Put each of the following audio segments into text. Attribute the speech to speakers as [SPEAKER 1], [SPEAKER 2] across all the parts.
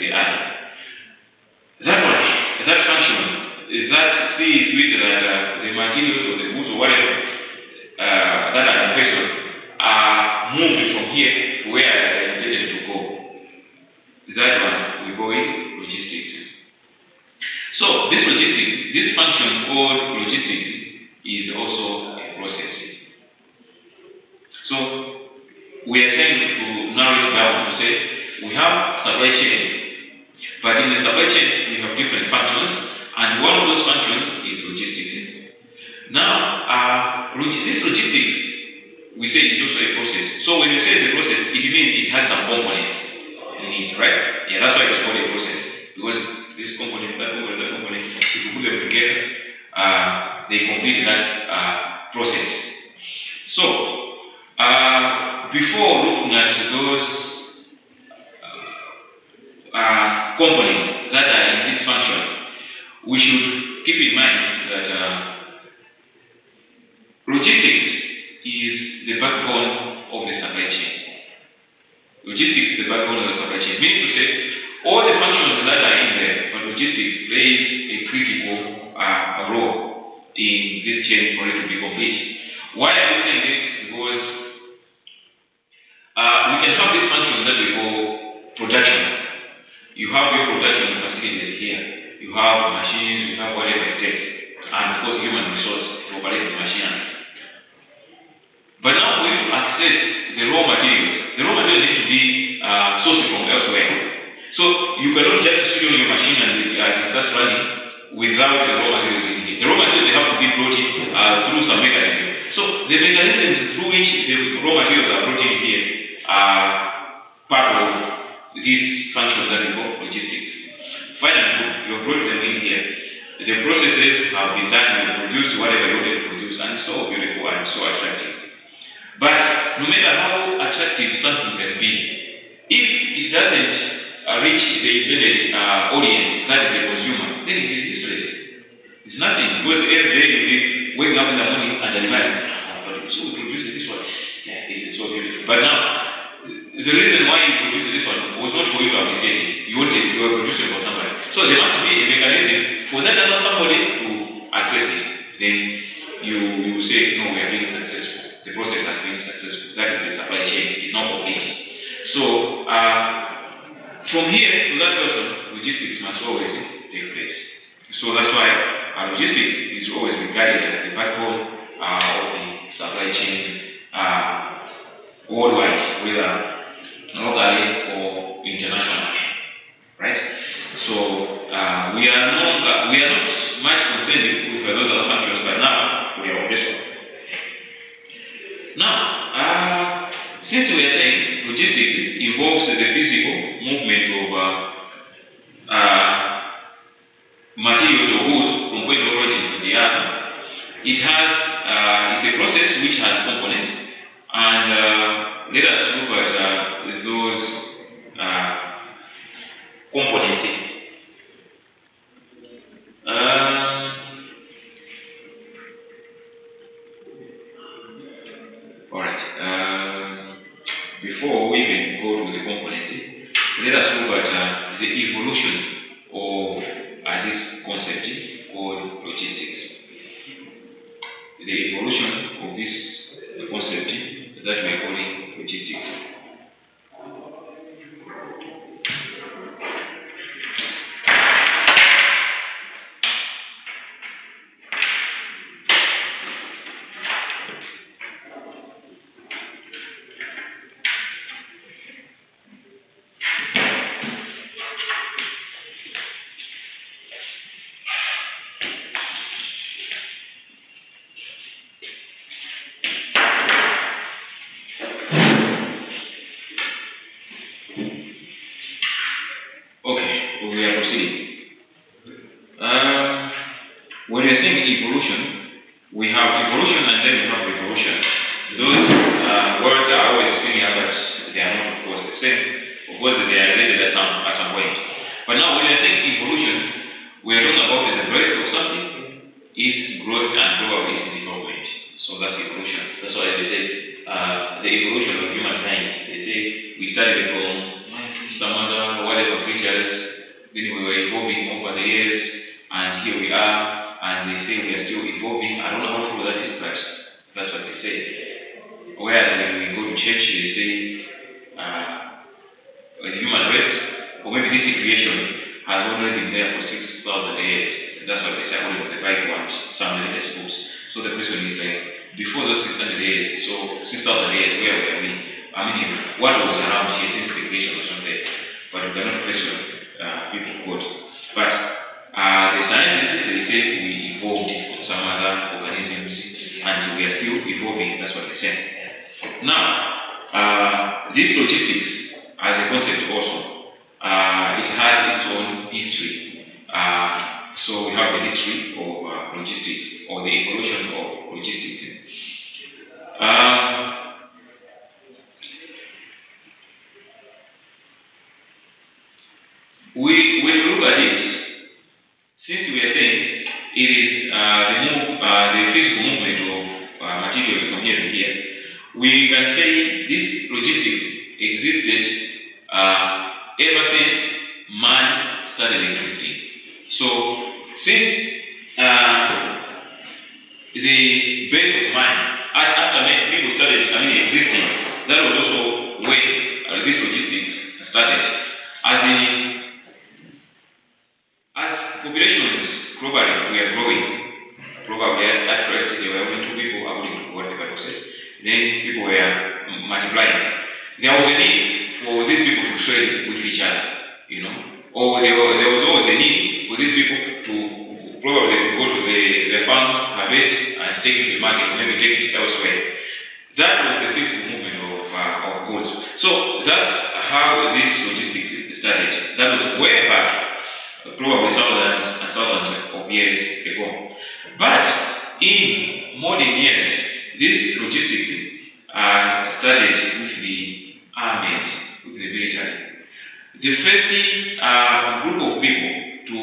[SPEAKER 1] the other. That function, that sees to it that the materials or the goods or whatever that are in question are moved from here to where they are intended to go. That one we call it logistics. So this function called logistics is also a process. So we are trying to narrow it down to say we have supply chain, but in the supply chain we have different functions, and one of those functions is logistics. Now, this logistics we say is also a process. So when you say it's a process, it means it has some components in it, right? Yeah, that's why it's called a process, because this component, that component, if you put them together, they complete that process. So before looking at those components that are in this function, we should keep in mind that logistics is the backbone of the supply chain. Logistics is the backbone of the supply chain. Meaning to say, all the functions that are in there, but logistics plays a critical role in this chain for it to be complete. Why are we saying this? Because we can have this function that we call production. You have your production facilities here. You have machines, you have whatever it takes, and of course human resource to operate the machine. But now we need to access the raw materials. The raw materials need to be sourced from elsewhere. So you cannot just switch on your machine and it starts running without the raw materials in it. The raw materials, they have to be brought in through some mechanism. So the mechanisms through which the raw materials are brought in here are part of this function that we call logistics. Finally, you have brought them in here. The processes have been done, you produce whatever you wanted to produce, and it's so beautiful and so attractive. But no matter how attractive something can be, if it doesn't reach the intended audience, that is the consumer, then it is useless. It's nothing, because every day you be waking up in the morning and delivering. So we produce this one. Yeah, it's so beautiful. But now, the reason why you produce this one was not for you to appreciate it. You were producing for somebody. So there must be a mechanism for that other somebody to access it. Then you say, no, we are being successful. The process has been successful. That is the supply chain. It's not complete. So from here to that person, logistics must always take place. So that's why logistics is always regarded as the backbone of the supply chain worldwide, whether locally or internationally, right? So we are not much concerned with those other functions, but now we are on this one. Now, since we are saying logistics involves the physical movement of materials or goods from point of origin to the other, it's a process which has components, and let us look at those components. Alright, before we even go to the components, let us look at the evolution of this concept called logistics. The evolution of this concept that we are calling logistics. We are proceeding. When we are saying evolution, we have evolution and then we have revolution. Those words are always similar, but they are not, of course, the same. Of course, they are related at some point. But now, when we are saying evolution, we are talking about the birth of something, its growth, and probably its development. So that's evolution. That's why they say the evolution of humankind. They say we started from some other whatever creatures. city creation has already been there for 6,000 years. That's what they say according to the Bible and some religious books. So the question is like, before those 600 years, so 6,000 years, where were we? I mean, what was around here since the creation was not there? But we cannot question people of God. But the scientists, they say we evolved from some other organisms and we are still evolving. That's what they say. Now, this logistics as a concept also, it has its own history. So we have the history of logistics, or the evolution of logistics. When we look at it, since we are saying it is the physical movement of materials from here to here, we can say this logistics existed ever since man started existing. So since the birth of man, after people started existing, that was also when this logistics started. As populations globally were growing, probably at first there were only 2 people according to what the Bible says. Then people were multiplying. There was a need for these people to trade with each other, or there was always a need for these people to probably go to the farms, harvest, and take it to the market, maybe take it elsewhere. That was the physical movement of goods. So that's how this logistics started. That was way back, probably thousands and thousands of years ago. But in modern years, this logistics started with the armies, with the military. The first group of people to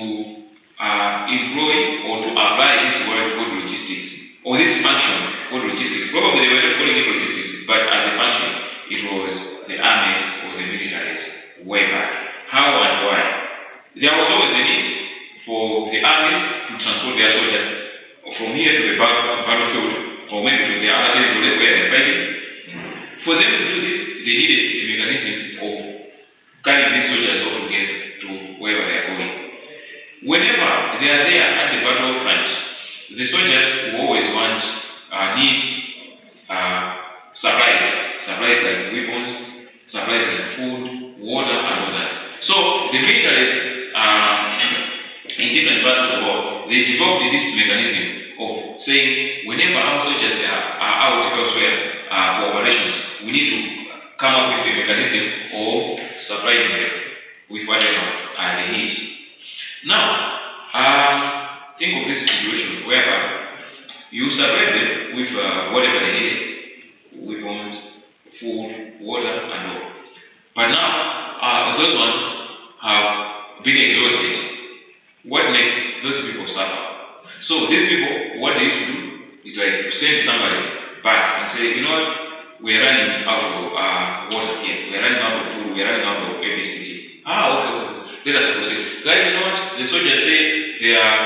[SPEAKER 1] employ or to apply this word called logistics, or this function called logistics, probably they were not calling it logistics, but as a function, it was the armies or the militaries way back. How and why? There was always a need for the armies to transport their soldiers from here to the battlefield, or maybe to the other territories where they're fighting. For them to do this, they needed a mechanism of carrying these soldiers all together to wherever they are going. Whenever they are there at the battlefront, the soldiers will always need supplies like weapons, supplies like food, water, and all that. So the militaries in different parts of the world, they developed this mechanism of saying whenever our soldiers are out elsewhere for operations, we need to come up with a mechanism of supplying them with whatever they need. Now, think of this situation whereby you supply them with whatever they need, weapons, food, water, and all. But now, those ones have been exhausted. What makes those people suffer? So these people, what they used to do is like to send somebody back and say, you know what, we're running out of water here, we're running out of food, we're running out of ABCD. Okay. Let us proceed. Guys, you know what? The soldiers say they are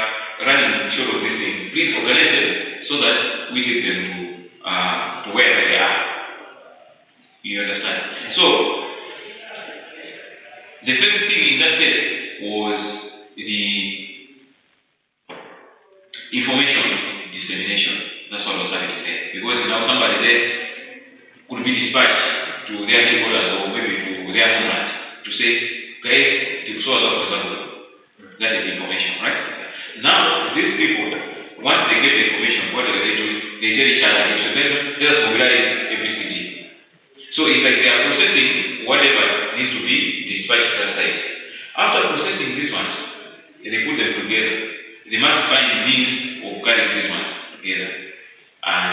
[SPEAKER 1] running short of this thing. Please organize them so that we take them to wherever they are. You understand? So the first thing in that case was the information dissemination. That's what I was trying to say. Because now somebody there could be dispatched to their headquarters or maybe to their homeland to say, guys, the source of example. That is the information, right? Now, these people, once they get the information, what do? They tell each other, let us mobilize ABCD. So it's like they are processing whatever needs to be dispatched to that side. After processing these ones, they put them together. They must find the means of carrying these ones together and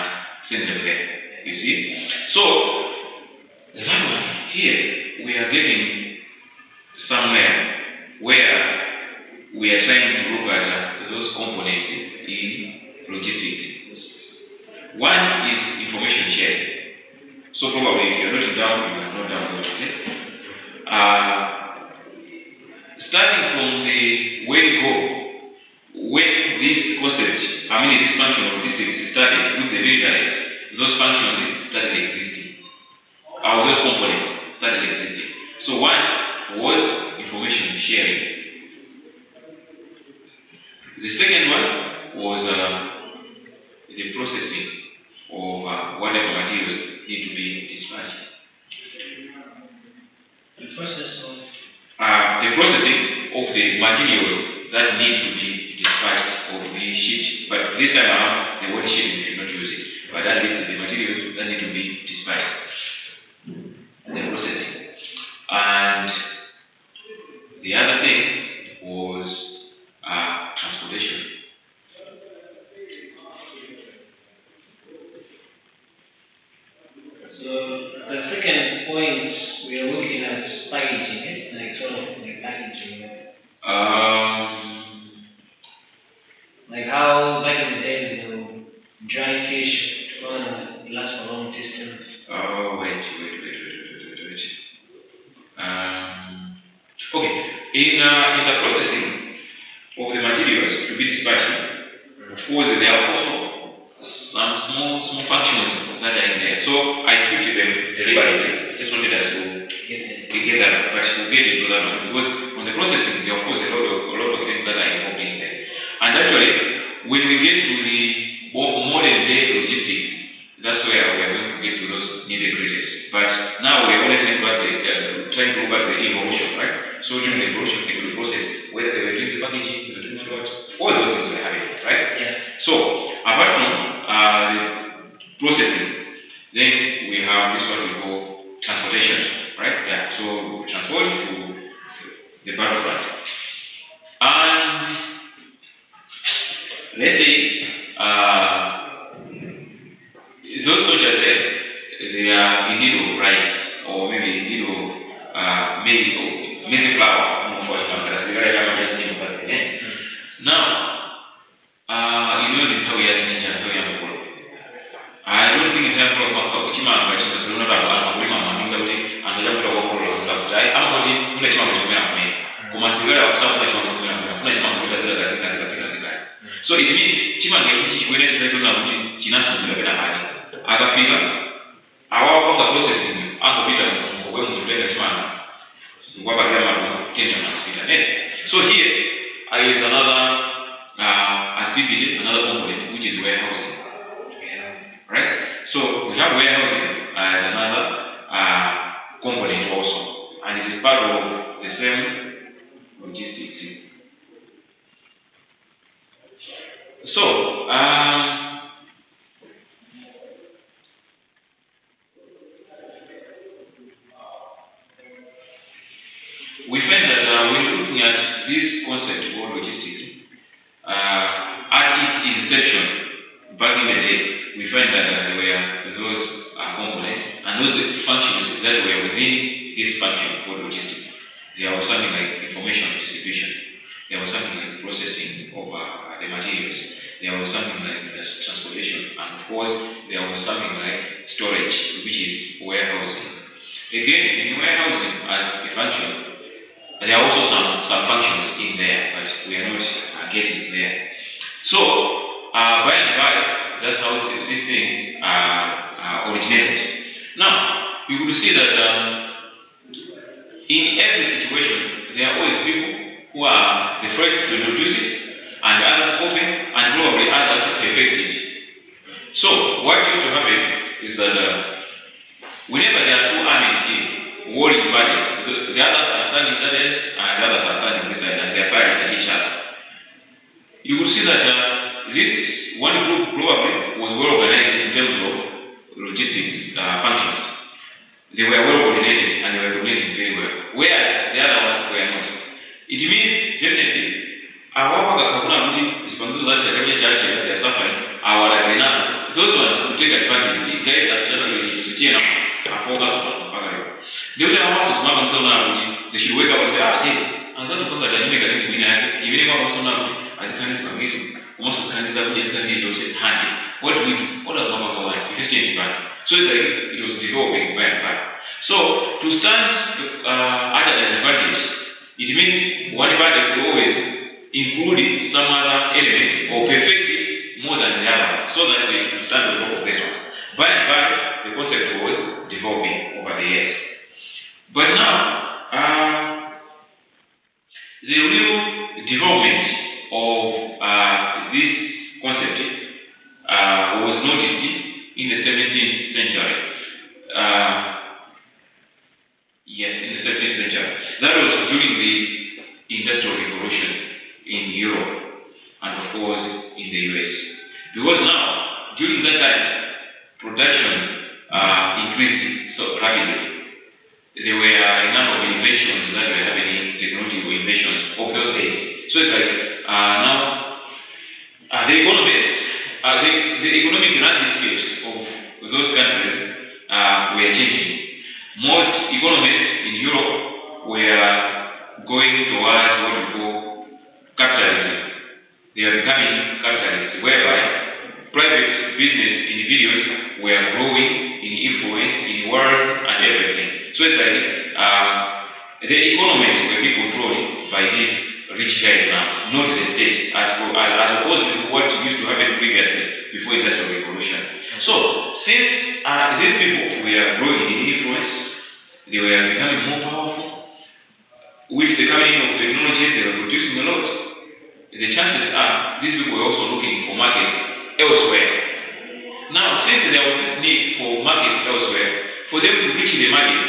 [SPEAKER 1] send them there. You see? So, that one here, we are getting somewhere where we are trying to look at those components in logistics. One is information sharing. So probably if you're noting down, you can note down what to say. Starting from the way to go, when this concept, this function of logistics started with the militaries, those functions started existing. Those components started existing. So one was information sharing. The second one was the processing of whatever materials need to be dispatched.
[SPEAKER 2] The process of?
[SPEAKER 1] The processing of the materials that need to be dispatched or to be shipped. But this time around, the word shipping we should not use it. But that is the materials that need to be dispatched. The processing. And the other thing was transportation.
[SPEAKER 2] So the second point we are looking at packaging, like sort of like packaging. Like how back in the days, dry fish last for long distance.
[SPEAKER 1] Oh, wait. Okay. In the processing of the materials to be dispatched, of course, there are also some small functions that are in there. So I skipped them deliberately. Just wanted us to get that, but we'll get into that one because on the processing, there are of course a lot of things that are involved in there. And actually, when we get to the modern day logistics, that's where we are going to get to those nitty-gritties. But now we're only trying to look at the evolution, right? So during the evolution, the process, whether they were doing the packaging, they were doing what, all those things were happening, right?
[SPEAKER 2] Yeah.
[SPEAKER 1] So apart from the processing, then we have this what we call transportation, right? Yeah. So transport to the battlefront. And let's say those soldiers there, they are in need of rice or maybe in need of maize flour. Now, you know this how we are in I don't think it's time for Kuchima, but it's not about Women, and the level of all of that. I'm going to put it on me. Kumasigara of something so it means Chima gets when it's better now, Chinas to the Hadi. Other figure, our processing, after Peter, when we play the man, so here is another activity, another component, which is warehousing. Right? So we have warehousing as another component also, and it is part of the same logistics. So we find that when looking at this concept of logistics, at its inception back in the day, we find that there were those components and those functions that were within this function called logistics. There was something like information distribution. There was something like processing of the materials. There was something like transportation. And of course, there was something like storage, which is warehousing. Again, in warehousing as a function, there are also some functions in there, but we are not getting there. So, by and by, that's how this thing originated. Now, you will see that in every situation, there are always people who are the first to introduce it, and others open, and probably others perfect it. So, what used to happen is that whenever there are two armies here, warring parties, the others are standing that end, and the others are standing this side, and they are fighting at each other. You will see that this one group probably was well organized in terms of logistics functions. They were well coordinated and they were coordinating very well, whereas the other ones were not. It means definitely our responsibility that they are suffering, those ones who take advantage, the guys that generally are focused on. The other ones is not concerned, they should wake up and say, hey, and that's because I didn't make a thing to even if I was not, I can't forget. Most of the countries that we just handy. What do we do? What does Mama go like? We just change back. So it's like it was developing back. So to stand at an advantage, it means one party will always include some other element or perfect it more than the other, so that they can stand on top of this one. By and by, the concept was developing over the years. But now, the real development of this concept was noticed in the 17th century. Yes, in the 17th century. That was during the Industrial Revolution in Europe and of course in the US. Because now, during that time, production increased so rapidly. There were a number of inventions that were happening, technological inventions of those days. So it's like now the economic landscapes of those countries were changing. Most economies in Europe were going towards what we call capitalism. They are becoming capitalists, whereby private business individuals were growing in influence, in wealth, and everything. So it's like the economies were being controlled by these rich guys now, not the state, as opposed to what used to happen previously before the Industrial Revolution. So since these people were growing in influence, they were becoming more powerful. With the coming of technology, they were producing a lot. The chances are these people were also looking for markets elsewhere. Now, since there was this need for markets elsewhere, for them to reach the market,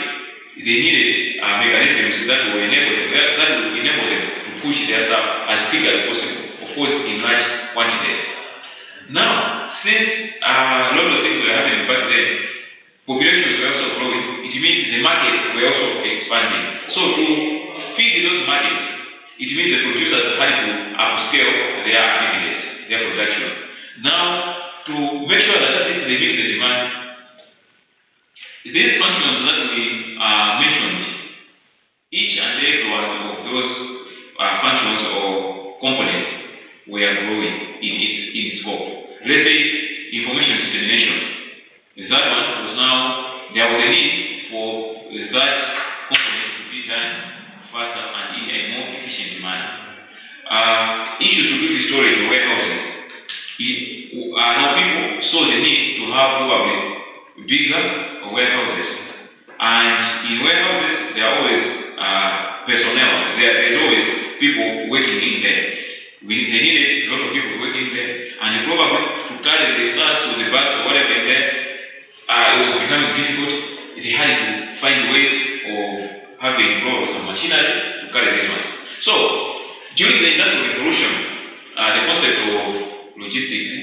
[SPEAKER 1] they needed mechanisms that would enable them to push their stuff as quick as possible, of course, in large quantities. Now, since a lot of things were happening back then, populations were also growing. It means the market were also expanding. So to feed those markets, it means the producers had to upscale their activities, their production. Now, to make sure that they meet the demand, these functions that we mentioned, each and every one of those functions or components were growing in scope. Let's say information dissemination. That one was now, there was a need for that component to be done faster and in a more efficient manner. Issues to do with storage and warehouses. Now people saw the need to have probably bigger warehouses. And in warehouses, there are always personnel. There's always people working in there. They needed a lot of people working there. And probably to carry the stuff or the bags or whatever in there, it was becoming difficult. They had to find ways of having robots and machinery to carry these ones. So, during the Industrial Revolution, the concept of logistics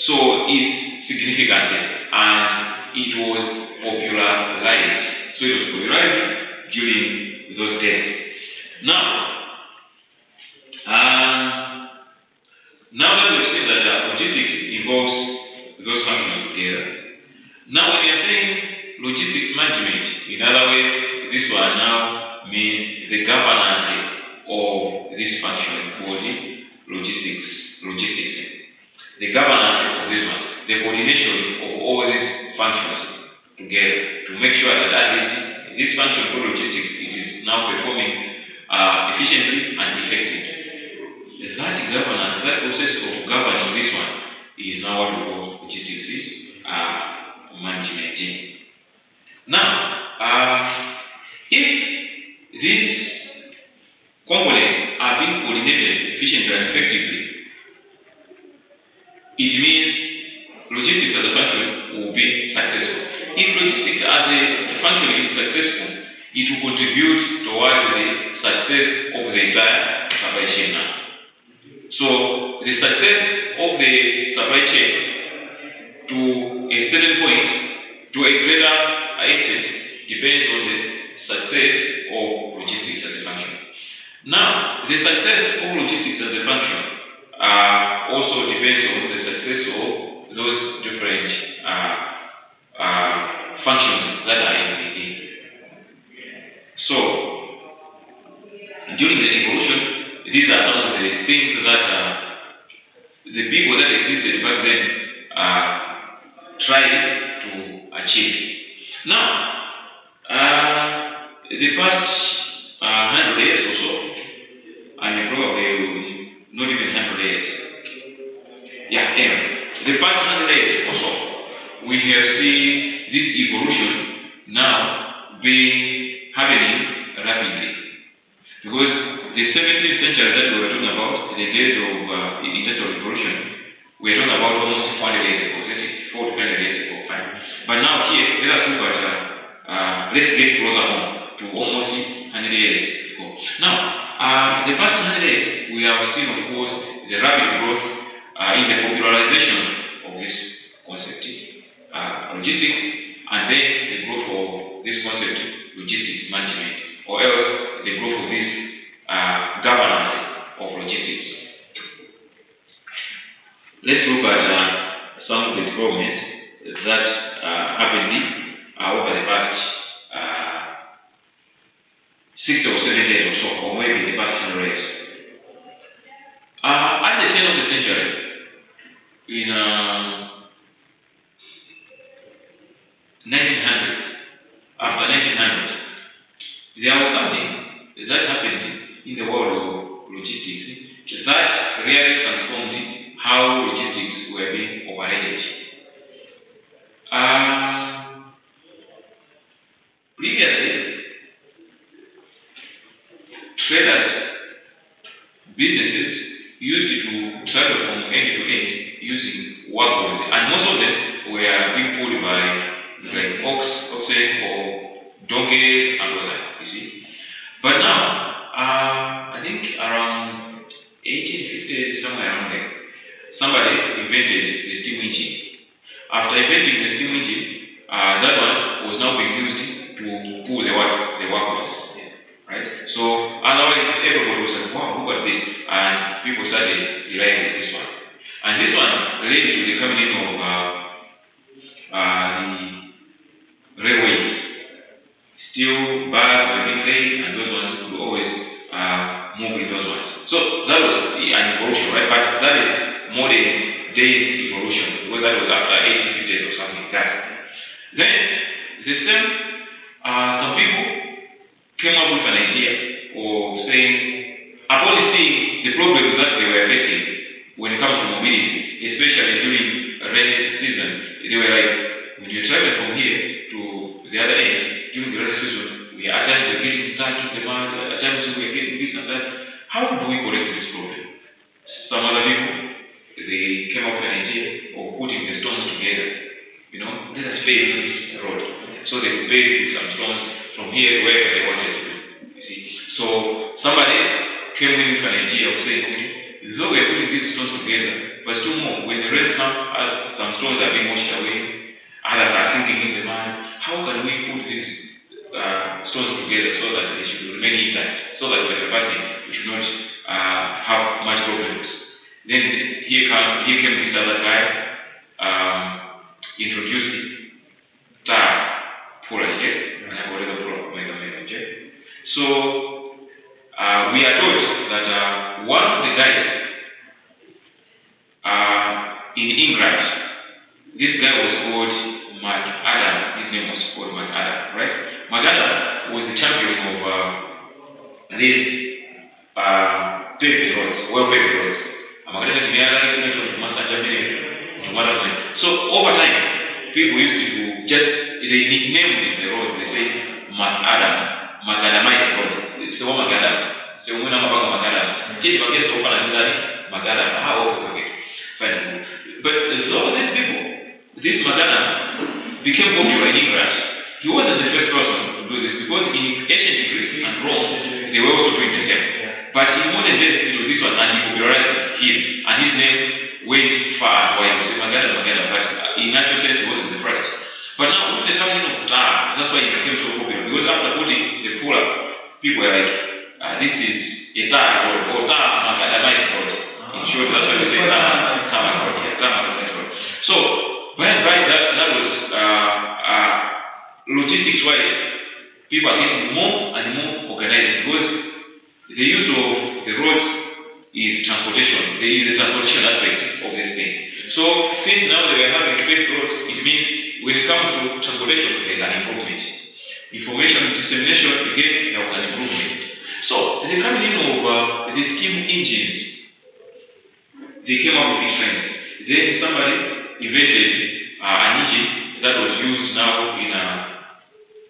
[SPEAKER 1] saw its significance and it was popularized. So it was popularized during those days. Now that we've seen that logistics involves those functions together, now when you're saying logistics management, in other words, this one now means the governance of this function called logistics. The governance of this one, the coordination of all these functions together to make sure that at least this function called logistics, it is now performing efficiently and effectively. That governance, that process of governing this one is now what we call logistics management. Now, if these components are being coordinated efficiently and effectively, it means logistics as a function will be successful. If logistics as a function is successful, it will contribute towards the success of the entire supply chain now. So the success of the supply chain to a certain point, to a greater extent, depends on the success of logistics as a function. Now, the success of logistics as a function also depends on the success of those different functions that are in the. So, during the evolution, these are some of the things that the people that existed back then tried to achieve. Now, the past 100 years or so, and probably not even 100 years. Yeah, anyway, the past 100 years or so, we have seen this evolution now being happening rapidly. Because the 17th century that we were talking about, the days of industrial revolution, we are talking about almost 400 years ago, 4 to 20 years ago, fine. But now here, let us look at, let's get closer home to almost 100 years ago. Now, the past 100 years, we have seen, of course, the rapid growth in the popularization of this concept, logistics, and then the growth of this concept, logistics management, or else the growth of this governance of logistics. Let's look at some of the developments that happened over the past 60 or 70 years or so, or maybe the past 100 years. At the turn of the century, in 1900, after 1900, there was something that happened in the world of logistics that really transformed how logistics were being operated. Previously, traders, businesses used to travel from end to end using wagons, and most of them were being pulled by like oxen or donkeys and all that, you see. But now, I think around 1850s, somewhere around there, somebody invented the steam engine. After inventing the steam engine, that one was now being used to pull the wagons, right? So otherwise, everybody was like, wow, look at this, and people started relying on this one. And this one led to the coming in of the railways. Still, bars were being laid, and those ones could always move in those ones. So that was an evolution, right? But that is modern day evolution, because that was after 1850s or something like that. Then, the same, some people came up with an idea of saying, upon seeing the problems that they were facing when it comes to mobility, especially during rainy season, they were like, when you travel from here to the other end, during the rainy season, at times we're getting stuck in the mud, at times we're getting this and that. How do we correct this problem? Some other people, they came up with an idea of putting the stones together. You know, let us pave this road. So they could pave some stones from here to wherever they wanted to do. You see. So somebody came in with an idea of saying, okay, though we're putting these stones together, but still more, when the rain comes, some stones are being washed away, others are sinking in the mud. How can we put these stones together so that they should remain intact, so that when we're passing, we should not have much problems? Then here came this other guy, introduced tar pullers, So we are told that one of the guys in England, this guy was called Adam. His name was called Adam, right? Adam was the champion of these paved roads, well-paved roads. So over time, people used to they nicknamed the road. They say Macadamite road. It's the one Macadam. So when I'm about Macadam, fine. But so these people, this Macadam became popular in England. He wasn't the first person to do this, because in ancient Greece and Rome, they were also doing the same. But in modern days, this one, and he popularized him, and his name went far and wide. So Magada, but in natural sense, he wasn't the first. But now, with the coming of tar, that's why it became so popular. Because after putting the puller, people were like, this is a tar road, or tar Macadamite road. In short, that's why we say tar road. So, by and by, that was logistics-wise, people are getting more and more organized, because the use of the roads is transportation. There is the transportation aspect of this thing. So since now they were having paved roads, it means when it comes to transportation, there is an improvement. Information dissemination, again, there was an improvement. So the coming in of the steam engines, they came up with these trends. Then somebody invented an engine that was used now in a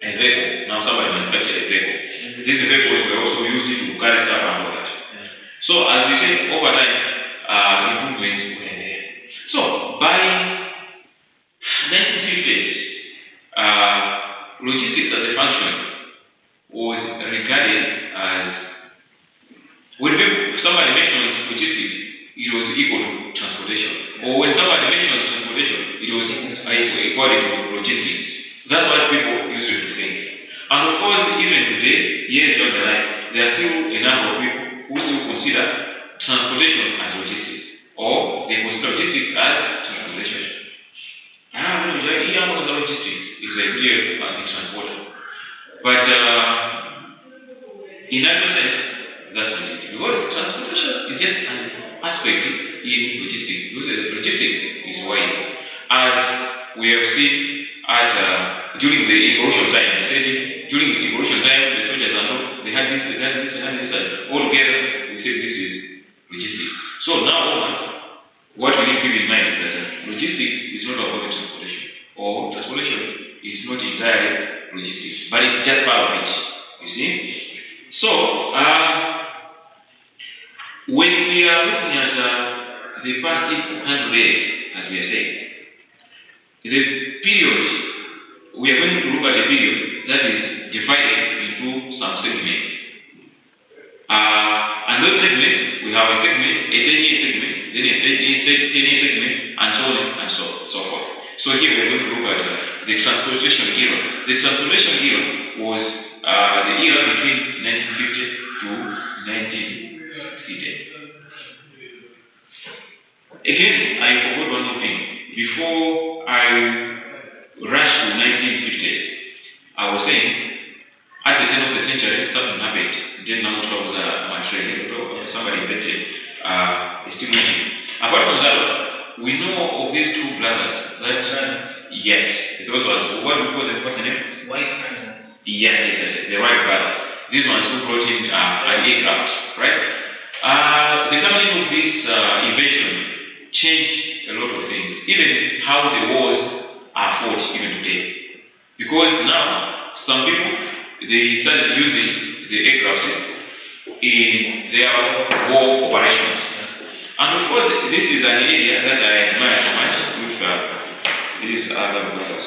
[SPEAKER 1] vehicle. Now somebody manufactured a vehicle. These vehicles were also used to carry stuff and all that. So as we said, over time, improvements were there. So by 1950s, logistics as a function was regarded as, when somebody mentions logistics, it was equal to transportation. Or when somebody mentions transportation, it was equal to logistics. That's what people used to think. And of course, even today, years down the line, there are still a number of people who still consider transportation as logistics. Or they consider logistics as transportation. Logistics is a real transporter. But in that sense, that's logistics. Because transportation is just an aspect in logistics. Because logistics is wide. As we have seen during the evolution time, during the evolution time, the soldiers and all, they had this, and all together, we say this is logistics. So now, what we need to keep in mind is that logistics is not about transportation, or transportation is not entirely logistics, but it's just part of it. You see? So, when we are looking at the past 100 years, as we are saying, the period, we are going to look at a period that is divided into some segments. And those segments, we have a segment, a 10-year segment, then a 10-year segment, and so on and so forth. So here we are going to look at the transportation era. The transportation era was the era between 1950 to 1960. Again, I forgot one more thing. Before I rushed to 1950s, I was saying, at the end of the century, something happened. Then now troubles my train. Somebody invented a steam engine. Apart from that, we know of these two brothers. Yes, those was, what do we call them? What's the name?
[SPEAKER 2] White brothers.
[SPEAKER 1] Yes, the Wright brothers. These ones who brought in an aircraft, right? The coming of this invention changed a lot of things, even how the wars are fought even today. Because now, some people, they started using the aircraft in their war operations. And of course, this is an area that I admire so much with these other brothers.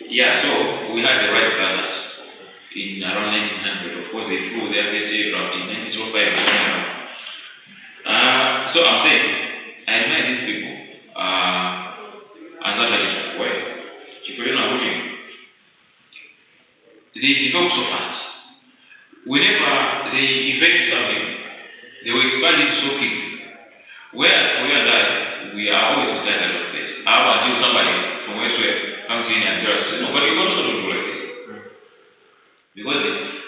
[SPEAKER 1] Yeah, so we had the Wright brothers in around 1900. Of course, they flew their first aircraft in 1905. So I'm saying, I admire these people and that attitude. Why? If you don't know about him, they develop so fast. Whenever they invent something, they will expand it so quickly. Whereas we and I, we are always stuck at one place. Until somebody from elsewhere comes in and tells us, no, but you also don't do like this. Because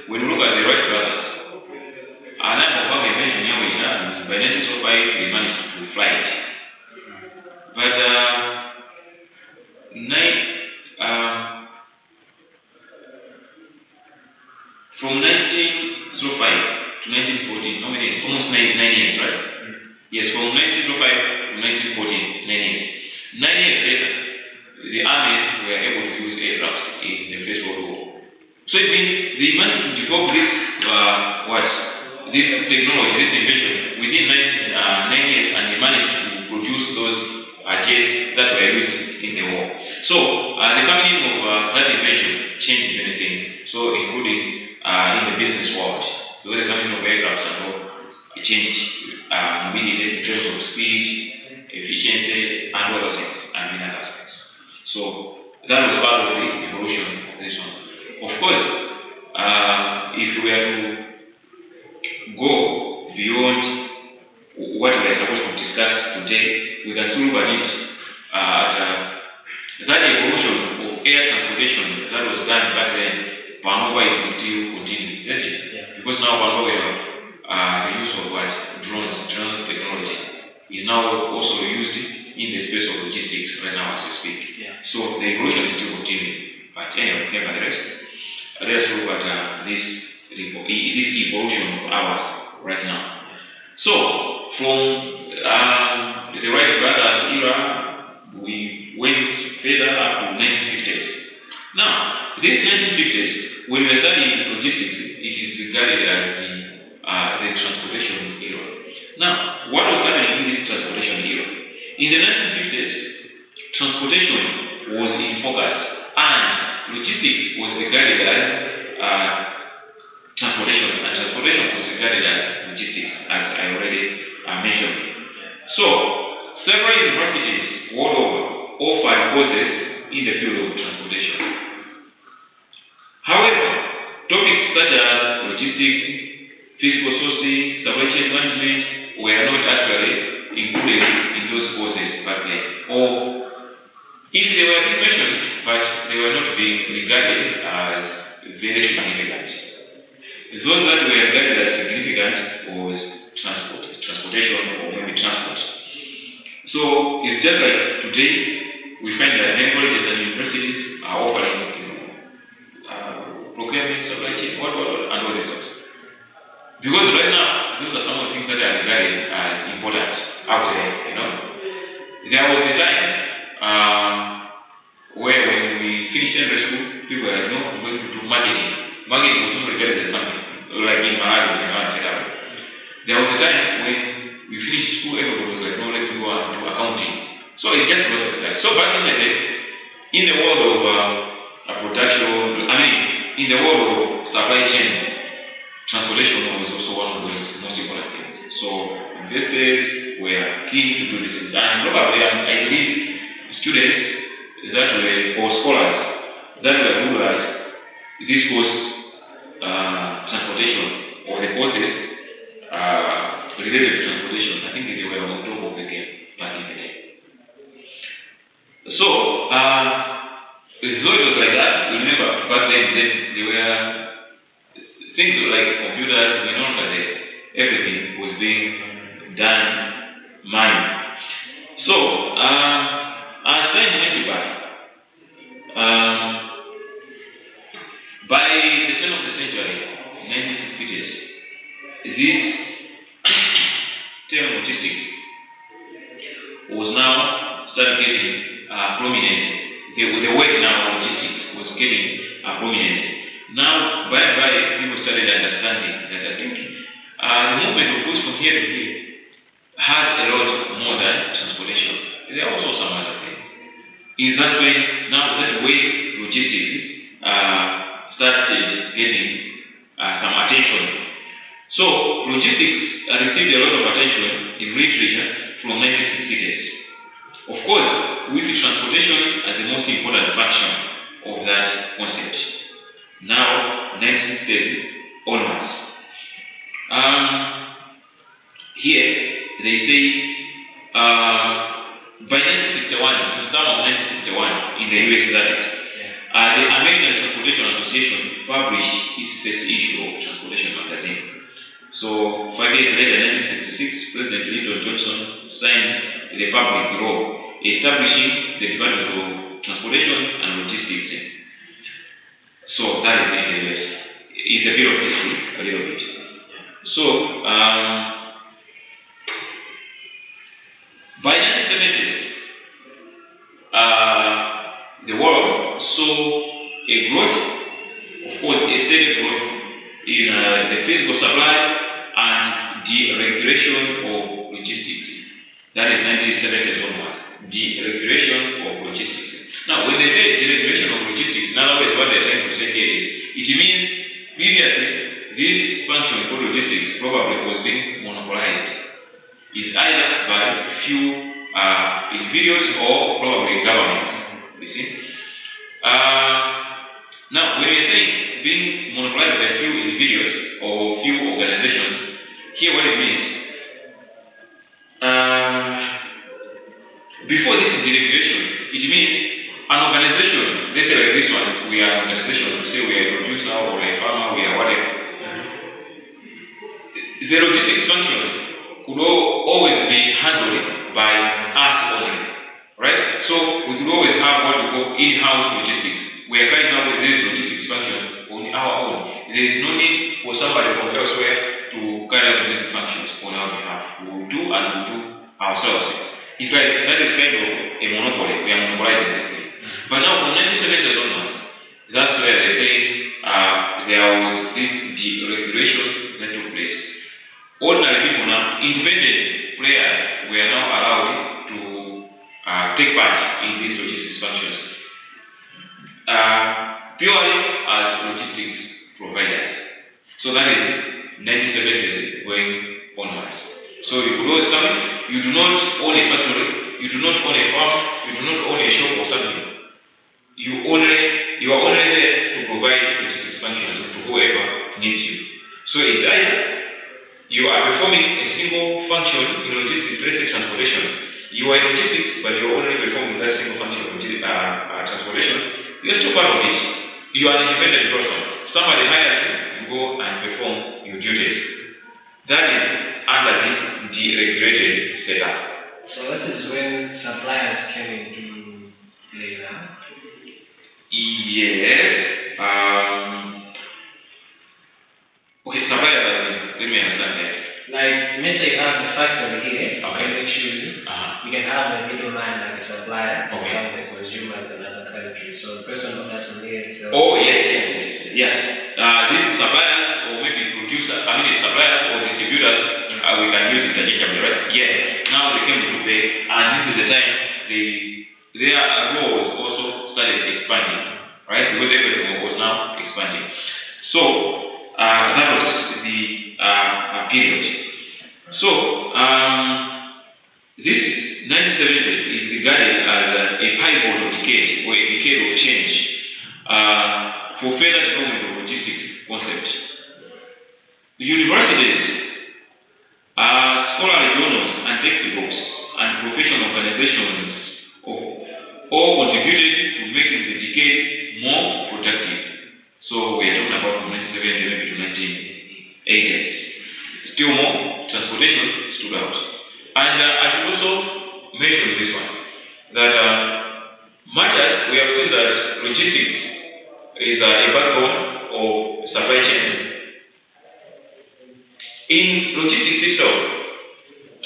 [SPEAKER 1] when you look at the Wright brothers, and I'm about to mention here, by 1905, they managed to fly it. But from 1905 to 1914, how many years? Almost 9 years, right? Yes, from 1905 to 1914, 9 years. 9 years later, the armies were able to use aircraft in the First World War. So it means they managed to develop this, this technology, this invention within 9 years, and they managed to produce those jets that were used in the war. So the coming of that invention changed many things. So including in the business world, so the coming of aircraft and all, it changed immediately in terms of speed, efficiency, and other things, and many other aspects. So that was part of the evolution of this one. Of course, if we were to go beyond what we are supposed to discuss today, we can still look at it that evolution of air transportation that was done back then. Panova is still continuing, isn't it?
[SPEAKER 2] Yeah.
[SPEAKER 1] Because now Panova we have the use of what drone technology is now also used in the space of logistics right now as we speak.
[SPEAKER 2] Yeah.
[SPEAKER 1] So the evolution is still continuing. But anyway, nevertheless, let's look at this evolution of ours right now. So from the Wright brothers era, we went further up to 1950s. Now, this 1950s, when we are studying logistics, it is regarded as the transportation era. Now, what was happening in this transportation era? In the 1950s, transportation was in focus, and logistics was regarded as transportation, and transportation was regarded as logistics, as I already mentioned. So, several universities world over offer courses in the field of transportation. However, topics such as logistics, physical sourcing, supply chain management were not actually included in those courses back then. Or if they were being mentioned, but they were not being regarded as very significant. Those that were regarded as significant was transportation, or maybe transport. So it's just like today we find that many colleges and universities are offering procurement, supply chain, what, and all these sorts. Because right now, those are some of the things that are regarded as important out there, There was a time where when we finished secondary school, people were like, no, I'm going to do marketing. Marketing was not regarded as something, like in Malawi, etc. There was a time when we finished school, everybody was like, no, let's go and do accounting. So it's just because of that. So back in the day, in the world of production, in the world of supply chain, transportation was also one of the most important things. So investors were keen to do this. And probably, I believe, students that were, or scholars that were good at this course, transportation, or the courses related to transportation, I think they were on top of the game back in the day. So, though it was like that, remember, back then there were things like computers, we know that everything was being done manually. So, as time went by the turn of the century, 1960s, this term logistics was now started getting prominent. The word now logistics was getting prominent. Now, by people started understanding that I think the movement of goods from here to here has a lot more than transportation. There are also some other things. Is that when now that way logistics started getting some attention. So logistics received a lot of attention in literature from 1960s. Of course, with transportation as the most important function of that concept. Now, 1960s onwards. Here, they say by 1961, in the summer of 1961, in the US, that is, the American Transportation Association published its first issue of Transportation magazine. So, 5 years later, 1966, President Lyndon Johnson signed the public law establishing the Department of Transportation and Logistics. So, that is in the US. It's a bit of history, a little bit. So, by 1970s, the world saw a growth, of course, a steady growth in the physical supply and the regulation of logistics. That is 1970s onwards. The regulation of logistics. Now, when they say the regulation of logistics, in other words, what they're trying to say here is, it means previously this function called logistics probably was being monopolized. It's either by few individuals or probably governments. You see? Now, when you're saying being monopolized by few individuals or few organizations, here what it means, before this deregulation, it means an organization, let's say like this one, we are an organization, say we are a producer or a farmer, we are whatever. The logistics functions could always be handled by us only, right? So we could always have what we call in-house logistics. We are carrying out these logistics functions on our own. There is no need for somebody from elsewhere to carry out these functions on our behalf. We will do and we will do ourselves. In fact, that is kind of a monopoly. We are monopolizing this thing. But now from 1970s onwards, that's where they say there was this deregulation that took place. Ordinary people now, independent players, were now allowed to take part in these logistics functions. Purely as logistics providers. So that is 1970s going onwards. So you could always come in, you do not own a factory, you do not own a farm, you do not own a shop or something. You are only there to provide logistics functions to whoever needs you. So it's either you are performing a single function in logistics, let's say transportation. You are in logistics, but you are only performing that single function of transportation. You are still part of it. You are an independent person. Somebody hires you, you go and perform your duties. That is under this deregulated setup.
[SPEAKER 2] So that is when suppliers came into play now?
[SPEAKER 1] Yes. Okay, suppliers, let me understand that.
[SPEAKER 2] Like, let's say you have the factory here,
[SPEAKER 1] Okay.
[SPEAKER 2] You can have a middleman like a supplier,
[SPEAKER 1] Okay.
[SPEAKER 2] have the consumers in another country. So the person who has some here sells.
[SPEAKER 1] Oh, yes. These suppliers or maybe producers, suppliers or distributors, we can use interchangeably, right? Yes. Now they came into play, and this is the time their roles also started expanding, right? Because everything was now expanding. So that was the period. So this 1970s is regarded as a pivotal decade or a decade of change for further development of logistics concepts. The universities, scholarly journals and textbooks and professional organizations all contributed to making the decade more productive. So we are talking about from 1970 maybe to 1980s. Still more, transportation stood out. And I should also mention this one, that much as we have seen that logistics is a backbone of supply chain, in logistics itself,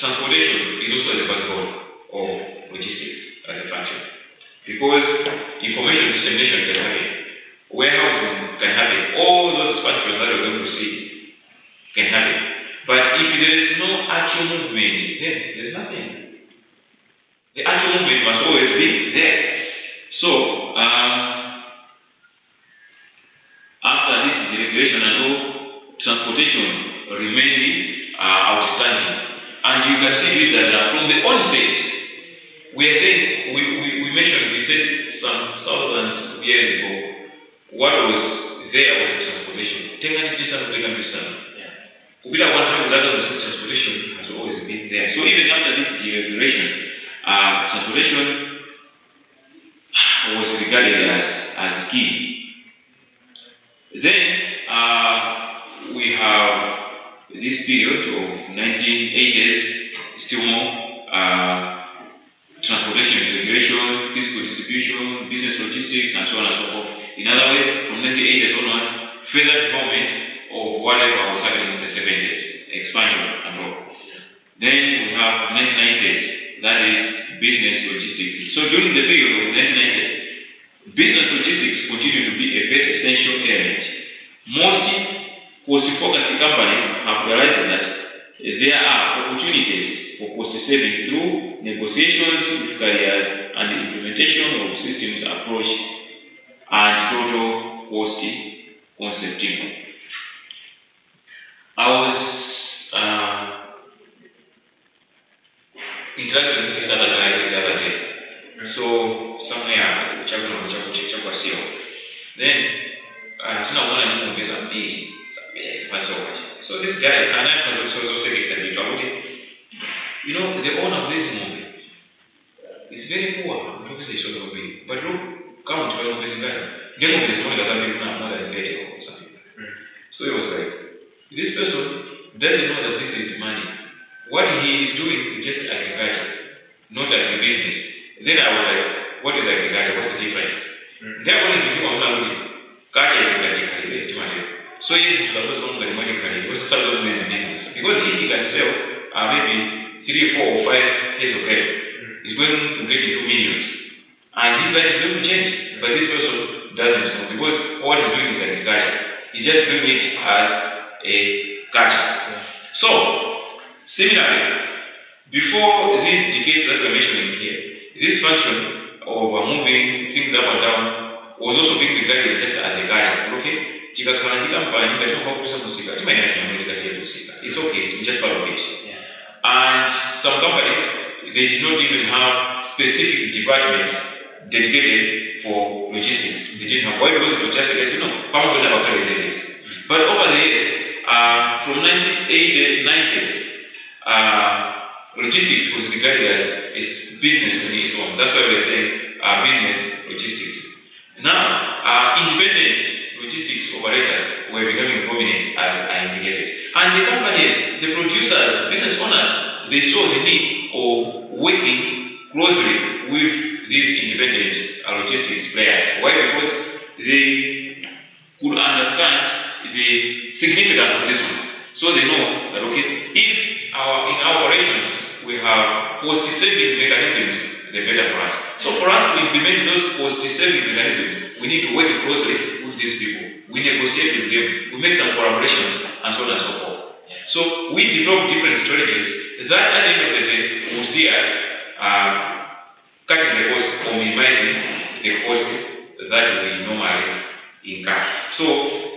[SPEAKER 1] transportation is also the backbone of logistics as a function. Because information dissemination can happen, warehousing can happen, all those functions that we're going to see can happen. But if there is no actual movement, then there's nothing. The actual movement must always be there. So, after this deregulation and all, transportation remaining outstanding. And you can see this that from the onset, we said some thousands of years ago, what was there was transportation. Kupita one time that transportation has always been there. So even after this deregulation, transportation was regarded as key. Then we have this period of 1980s, still more transportation regulation, physical distribution, business logistics, and so on and so forth. In other words, from 1980s onward, further development of whatever was happening in the 70s, expansion and all. Then we have 1990s, that is business logistics. So during the period of 1990s, business logistics continued to be a very essential element. Most cost-focused companies have realized that there are opportunities for cost saving through negotiations with carriers and the implementation of systems approach and total cost concepting. I was interacting with this other guy the other day. So somewhere then so this guy, and I can also say that the owner of this movie is very poor. Look, say so will be. But look, count well this guy. Game of this one that I've been now more than 30 or something. So it was like, this person doesn't know that this is money. What he is doing is just agriculture, not agribusiness. Then I was like, what is agriculture? What's the difference? They're going to do a lot of agriculture. So yes, the person who money was seldom in business. Because if he can sell maybe 3, 4, or 5 heads of cattle, he's going to get into millions. And his life is going to change. But this person doesn't know. Because what he's doing is agriculture. He's just doing it as a culture. So, similarly, before this decade that we're mentioning here, this function of moving things up and down was also being regarded just as a guide. Okay? It's okay, it's just part of it. And some companies, they do not even have specific departments dedicated for logistics. They didn't have. Why? Because it was just like, but over the years, from 1980s, 90s, logistics was regarded as a business on its own. That's why we're saying business logistics. Now, independent logistics operators were becoming prominent, as I indicated. And the companies, the producers, business owners, they saw the need of working closely with these independent logistics players. Why? Because they could understand the significance of this one. So they know that, okay, if in our operations we have cost-saving mechanisms, they're better for us. So for us to implement those cost-saving mechanisms, we need to work closely with these people. We negotiate with them. We make some collaborations and so on and so forth. So we develop different strategies that at the end of the day will see us cutting the cost or minimizing the cost that we normally incur. So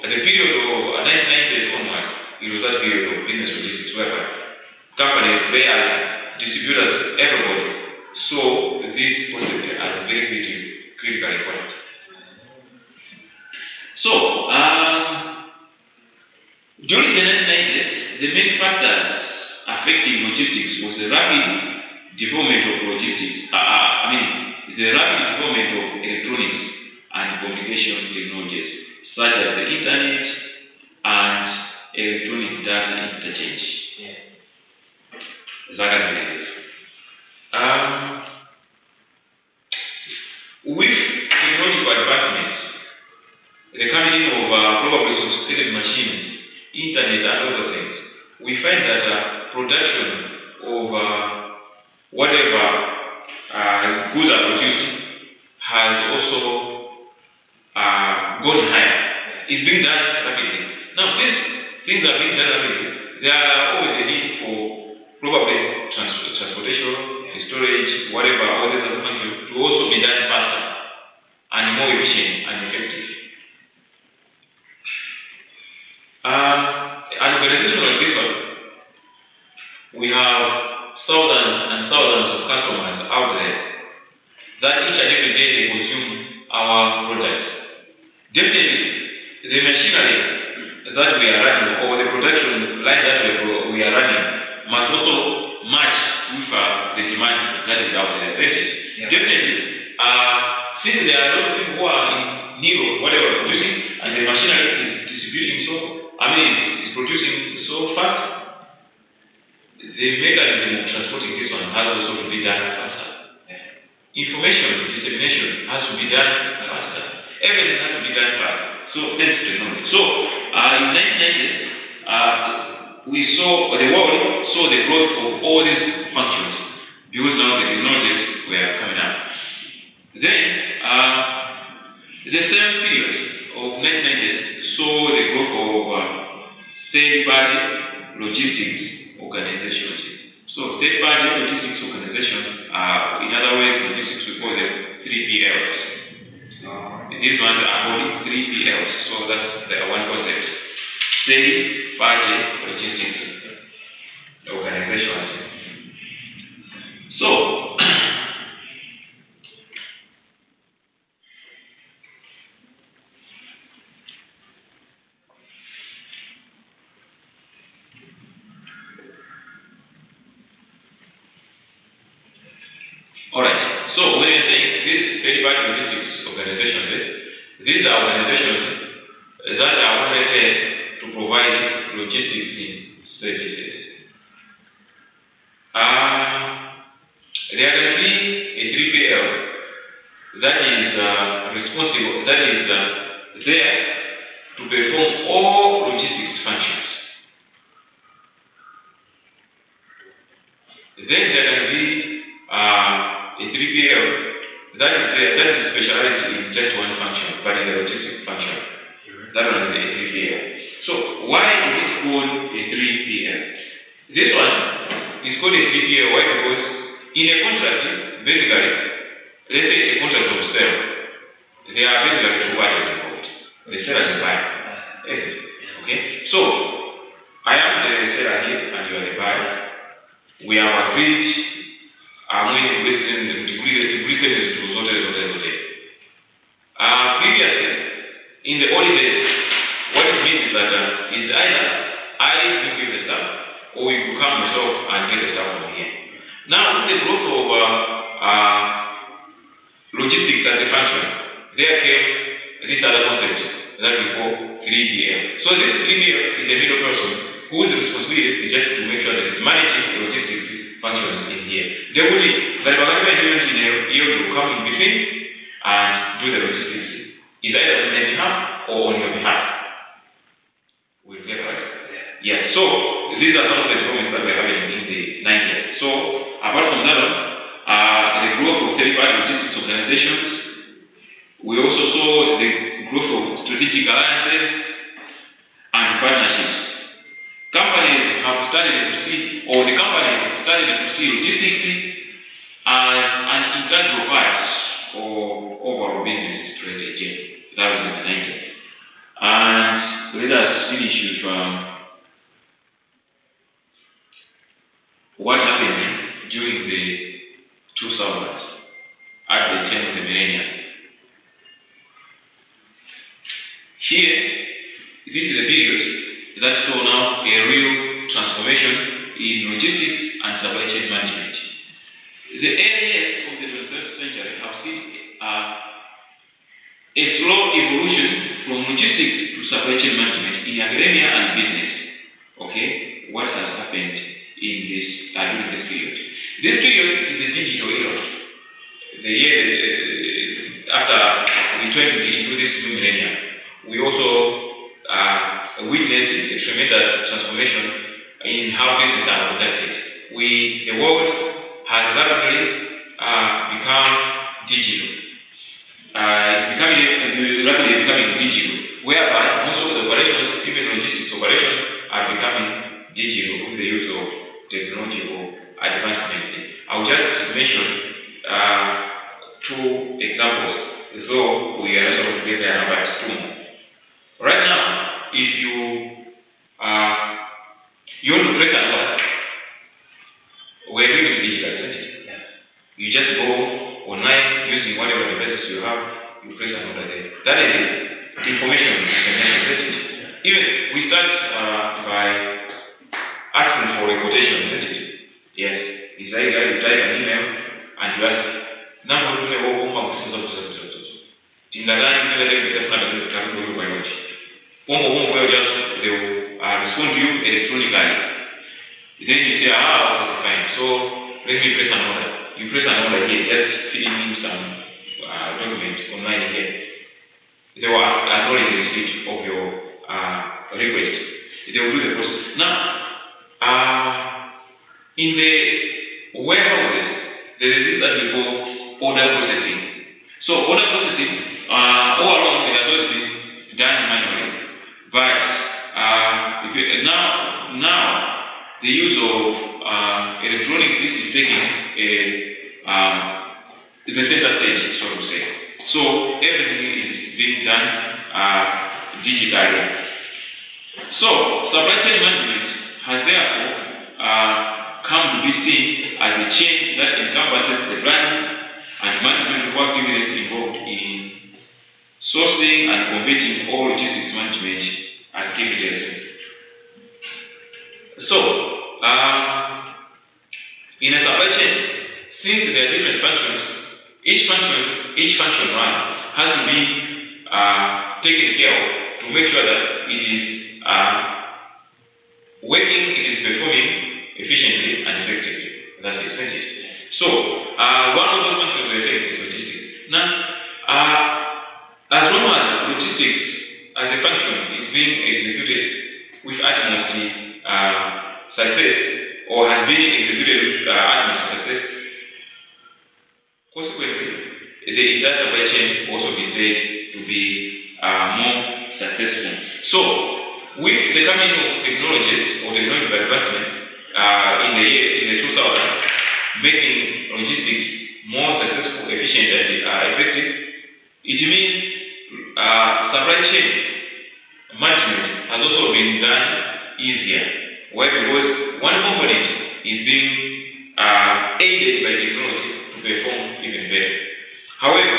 [SPEAKER 1] at the period of 1990s onwards, it was that period of business logistics whereby companies, players, distributors, everybody saw this concept as very critical important. So, during the 1990s, the main factors affecting logistics was the rapid development of logistics. The rapid development of electronics and communication technologies, such as the internet and electronic data interchange. With technological advancements, the coming in of probably sophisticated machines, internet and other things, we find that production of whatever goods are produced has also gone higher. It's being done rapidly. Now, these things are being done rapidly. There are always a need for probably transportation, storage, whatever, all these other functions to also be done faster and more efficient and effective. An organization like this one, we have thousands and thousands of customers out there that each and every day they consume our products. Definitely, the machinery that we are running or the production line that we are running must also match with the demand that is out there. Definitely, since there are a lot of people who are in need of whatever producing, and the machinery is distributing is producing so fast, the mechanism of transporting this one has also to be done faster. Information dissemination has to be done faster. Everything has to be done faster. So thanks to technology. So in 1990s, the world saw the growth of all these functions because now the technologies were coming up. Then the same period of 1990s saw the growth of third-party logistics organizations. So third-party logistics organizations in other words, logistics we call them 3PLs. These ones are only 3PLs, so that's the one concept. Third-party logistics organizations. So, alright, So when you're saying these third-party logistics organizations, these are organizations that are wanted to provide logistics services. There can be a 3PL that is responsible, that is there to perform all logistics functions. Then there can be a 3PL that is there, that is specialized in just one function, but in the logistics function. That one is a 3PL. So why is it called a 3PL? This one is called a 3PL. Why? Because in a contract, basically, let's say a contract of sale, there are basically two parties involved. The seller and the buyer. Okay? So, I am the seller here and you are the buyer. We have agreed, I'm going to listen to previously, in the early days, what it means is that it's either I give you the stuff or you come yourself and get the stuff from here. Now, with the growth of logistics as a function, there came this other concept that we call 3PL. So this 3PL is a middle person whose responsibility is just to make sure that it's managing the logistics functions in here. They will come in between and do the logistics. It's either on their behalf or on your behalf. We'll get right? Yeah. So these are some of the developments that we're having in the 90s. So apart from that, the growth of third-party logistics organizations, we also saw the growth of strategic alliances and partnerships. Companies have started to see, or the companies started to see logistics as an integral part of overall business strategy. That was in the 90s. And let us finish with what happened during the 2000s at the turn of the millennium. Here, this is a period that saw now a real transformation in logistics and supply chain management. The areas of the 21st century have seen a slow evolution from logistics to supply chain management in academia and business. Okay, what has happened in this during this period? This period is the digital era. The year after we turned into this new millennium, we also witnessed a tremendous transformation in how business are conducted. The world has rapidly become digital. Rapidly becoming digital, whereby most of the operations, even logistics operations, are becoming digital with the use of technological advancement. I'll just mention two examples, so we are able to get there about two. Right now, if you want to create an order, we're doing it digital, isn't it? Yeah. You just go online using whatever devices you have, you create an order there. That is it. Information is even we start by asking for a quotation, isn't it? Yes. It's either you type an email and you ask, now what do you want to they will respond to you electronically. Then you say, okay, fine. So let me press an order. You press an order here, just filling in some documents online here. They will acknowledge the receipt of your request. They will do the process. Now, in the warehouses, there is this that we call order processing. So order processing, all along it has always been done manually, but now the use of electronics is taking the center stage, so to say. So everything is being done digitally. So supply chain management has therefore come to be seen as a chain that encompasses the planning and management of activities involved in sourcing and converting all logistics management activities. So, in a supply chain, since there are different functions, each function run has to be taken care of to make sure that it is working, it is performing efficiently and effectively. That's it, isn't it? So, one of those functions we're saying is logistics. Now, as long as logistics as a function is being executed with utmost success, or has been executed with utmost success, consequently, the entire supply chain will also be said to be more successful. So, with the coming of technologies or technological advancement in the 2000s, making logistics more successful, efficient, and effective, it means supply chain management has also been done easier. Why? Because one component is being aided by technology to perform even better. However,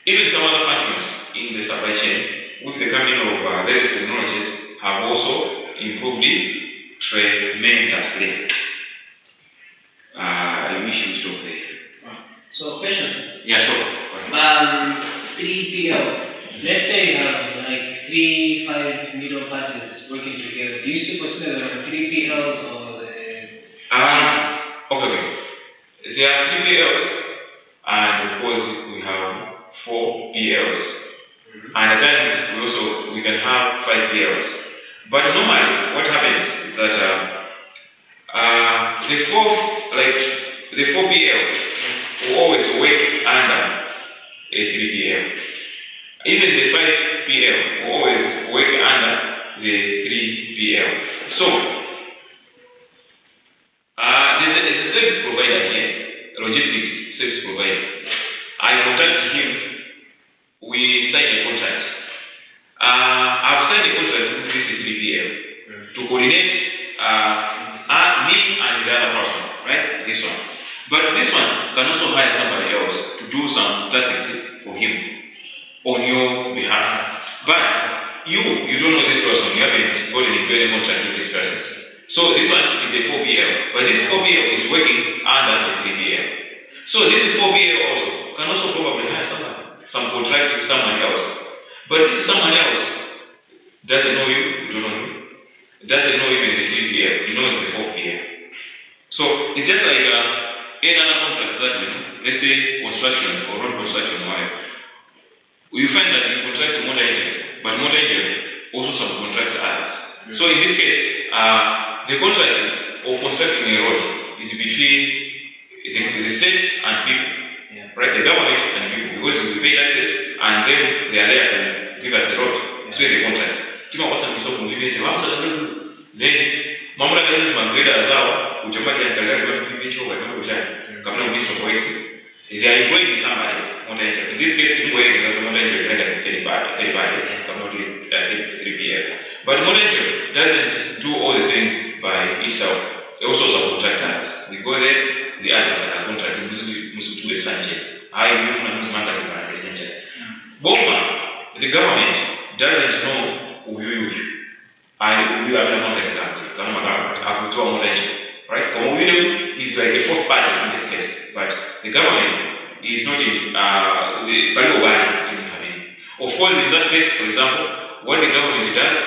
[SPEAKER 1] even some other functions in the supply chain, with the coming of various technologies, have also improved it tremendously. We should stop there.
[SPEAKER 2] So, question.
[SPEAKER 1] Yeah, sure.
[SPEAKER 2] 3PL. Let's say you have like 3-5 middle parties working together. Do you still consider them 3PLs or the?
[SPEAKER 1] Okay. There are 3PLs, and of course we have 4PLs, and at times we can have 5PLs. But normally, what happens is that the 4PL will always work under a 3PL. Even the 5PL will always work under the 3PL. So, there's a service provider here, a logistics service provider. I contact him, we sign a contract. I've signed a contract with this 3PL to coordinate me and the other person, right? This one. But this one can also hire somebody else to do some tasks for him on your behalf. But you don't know this person, you haven't gotten into any contract with this person. So this one is a 4PL, but this 4PL is working under the 3PL. So this 4PL also can also probably hire some contract with someone else. But this someone else doesn't know you don't know you. Doesn't know even the 3PL, he knows the 4PL. So it's just like any other contract that let's say construction or road construction or whatever. You find that you contract to motor engine, but motor engine also subcontracts others. So in this case, the contract of constructing a road is between the state and people, right? The government and people, because we pay taxes and then they are there to give us the road. So it's a contract. Then mamlaka hizi magreda zao uchomaji angalau watu kivicho kwa sababu cha kabla ubiso kwa hizi they are employing somebody motor engine. In this case team work because motor engine like anybody kabla to 3PL. But motor engine doesn't do all the things by itself. They also subcontract us. We go there, the others are contract musu to the Sanchez. I know na musu manda kwa Sanchez. Bomba, the government doesn't know who you we are not exactly. Right? Is like the fourth party in this case, but the government is not in the value in. Of course, in that case, for example, what the government does,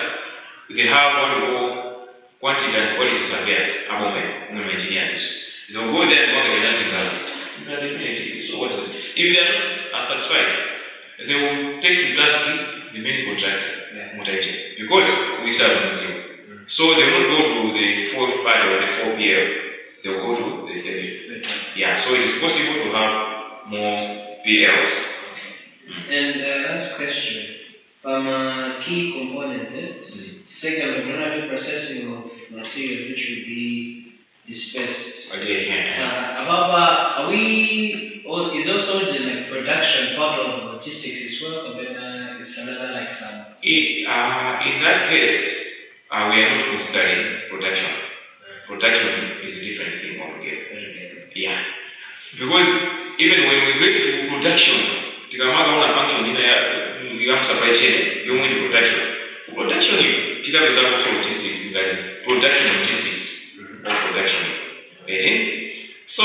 [SPEAKER 1] they have what we call quantity and quality surveyors among engineers. They will go there and work at the so what is it? If they are not satisfied, they will take to task the main contractor. Because we serve them. So they won't go to the 4th party or the 4PL, they will go to the 3rd. Yeah, so it is possible to have more PLs.
[SPEAKER 2] And last question, from a key component, second, rapid processing of material which will be dispersed.
[SPEAKER 1] Okay.
[SPEAKER 2] Are we, is also the production part of logistics as well, or it's another like some?
[SPEAKER 1] In that case, we are not considering production. Production is a different thing altogether. Yeah. Because even when we go to production, the function in the supply chain, you need production. Production is also logistics, production logistics or production. So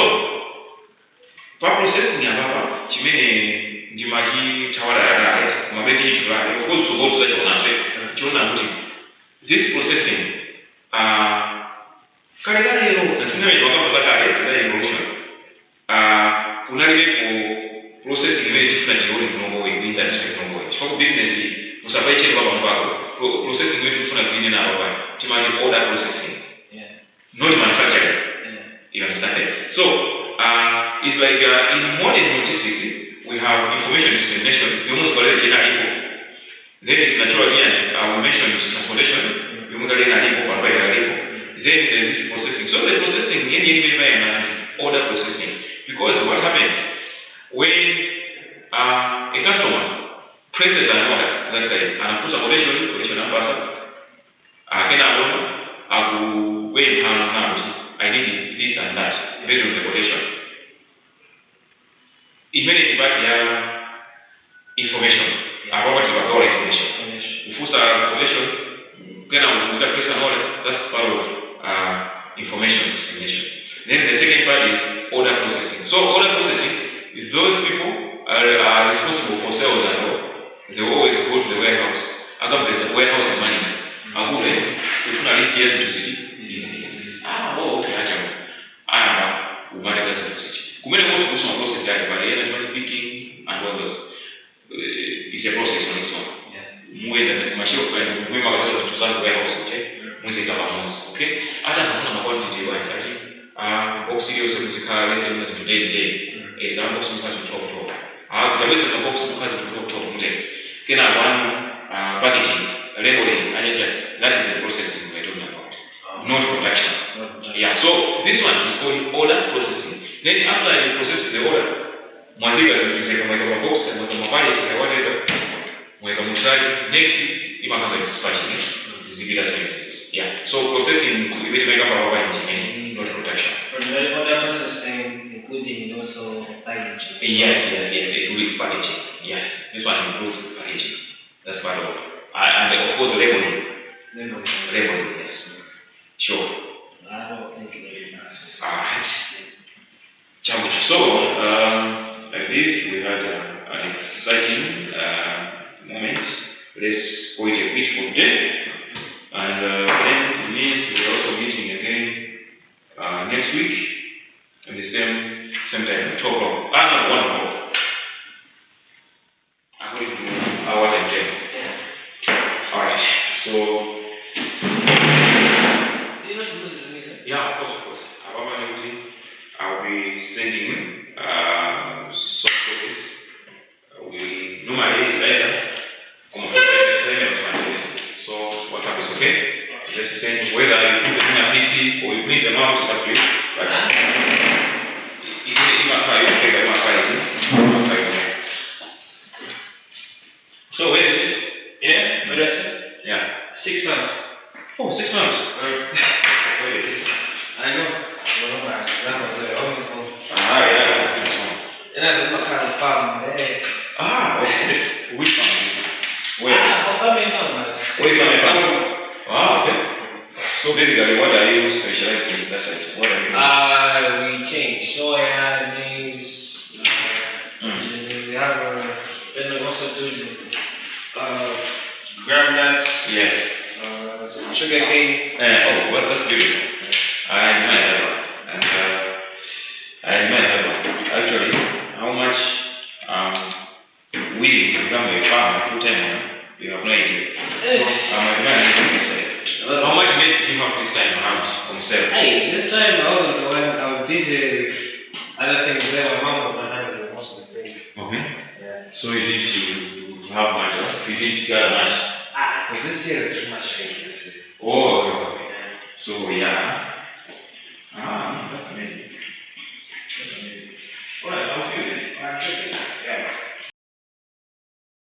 [SPEAKER 1] like in modern logistics, we have information dissemination. We almost call it data info. Then it's natural again. We mentioned transportation. We almost call it data info. Then there is processing. So the processing, order processing. Because what happens when a customer presses an order, let's say, and puts a quotation number, I need this and that based on the quotation. Immediately back here information about what is our information. If we start quotation, then I will place an order. That's part of information dissemination. Then the second part is order processing. So order processing is those people are responsible for sales and all. They always go to the warehouse. There's a warehouse manager. If not to city. Picking and all those. It's a process on its own. Moving the machine to some warehouse, okay? Other than that, what did you want? Box serious musical lessons to day. Example, some kinds of talk. The rest of the box has to talk. Then I want packaging, labeling, and that is the processing we're talking about. Not production. Yeah, so this one is called order processing. Then after I process the order, mwandika mweka box and mweka mapali and whatever, mweka mshari, next you have the dispatching. Yeah, so processing is basically not production.
[SPEAKER 2] Order processing including also packaging.
[SPEAKER 1] Yes, it will be packaging. Yes, this one includes packaging. That's part of it. And of course labeling. Labeling, yes. Sure.
[SPEAKER 2] I don't think it really matters.
[SPEAKER 1] Alright. So, like this, we had an exciting moment. Let's wait a bit for today. And then it means we're also meeting again next week at the same time, 12 o'clock. 1 o'clock. According to our time. Alright, so. Yeah, of course. I'll be sending soft copies. We normally later. So what happens, okay? Just send whether you put them in a PC or you print them out separately. But so wait, yeah? Yeah. 6 months. Oh, 6 months.
[SPEAKER 2] I know.
[SPEAKER 1] Okay. Which one? Where? Okay. So basically, what are you specialized in? That's it. What are you?
[SPEAKER 2] We change soya, maize. We have then we also do groundnuts.
[SPEAKER 1] Yes.
[SPEAKER 2] Sugar cane.
[SPEAKER 1] Well, that's beautiful. I admire that one. And I admire that one. Actually, how much we become a farmer full-time, you have no idea. How much meat do you have this time around from sale?
[SPEAKER 2] Hey, this time I wasn't the one. I was busy with other things there. My mom was handling most of the things.
[SPEAKER 1] Okay.
[SPEAKER 2] Yeah.
[SPEAKER 1] So you need to have much. You need to get much.
[SPEAKER 2] Because this year is too much rain.
[SPEAKER 1] Oh, okay. So yeah. That's amazing.